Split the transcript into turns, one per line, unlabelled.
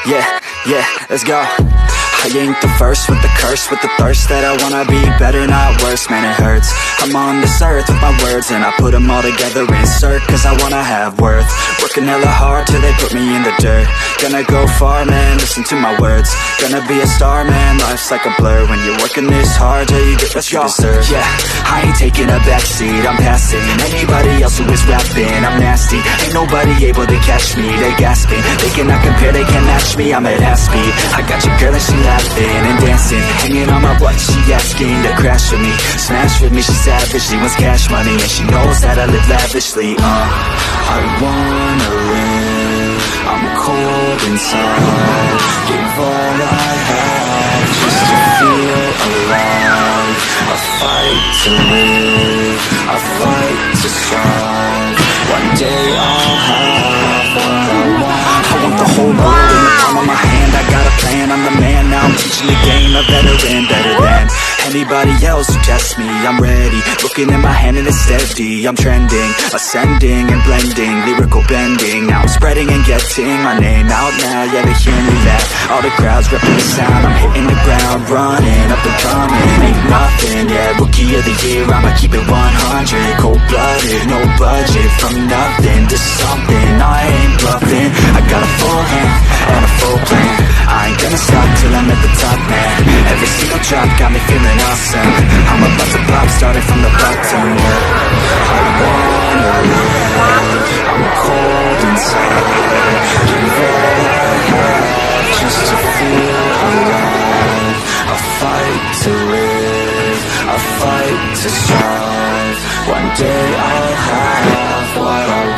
yeah, let's go. I ain't the first with the curse, with the thirst that I wanna be better, not worse, man it hurts. I'm on this earth with my words and I put them all together, insert, cause I wanna have worth. Working hella hard till they put me in the dirt. Gonna go far, man, listen to my words. Gonna be a star, man, life's like a blur. When you're working this hard till you get what you deserve. Yeah, I ain't taking a backseat, I'm passing anybody else who is rapping. I'm nasty, ain't nobody able to catch me. They gasping, they cannot compare, they can't match me. I'm at half speed, I got your girl and she laughing and dancing, hanging on my butt, she asking to crash with me, smash with me, she savage, she wants cash money, and she knows that I live lavishly. I wanna live, I'm cold inside, give all I have just to feel alive. I fight to live, I fight to strive, one day I'll have what I want. I want the whole world in the palm of my hand, I got a plan, I'm the man, now I'm teaching the game, a veteran, better than anybody else who tests me. I'm ready, looking at my hand and it's steady. I'm trending, ascending and blending, lyrical bending. Now I'm spreading and getting my name out now. Yeah, they hear me laugh, all the crowds repping the sound. I'm hitting the ground, running, up and coming, ain't nothing. Yeah, rookie of the year, I'ma keep it 100. Cold-blooded, no budget, from nothing to something. I ain't bluffing, I got a full hand and a full plan. I ain't gonna stop till I'm at the top, man. Every single drop got me feeling awesome. I'm about to pop, starting from the bottom. I wanna live, I'm cold inside, give all I have just to feel alive. I fight to live, I fight to strive, one day I'll have what I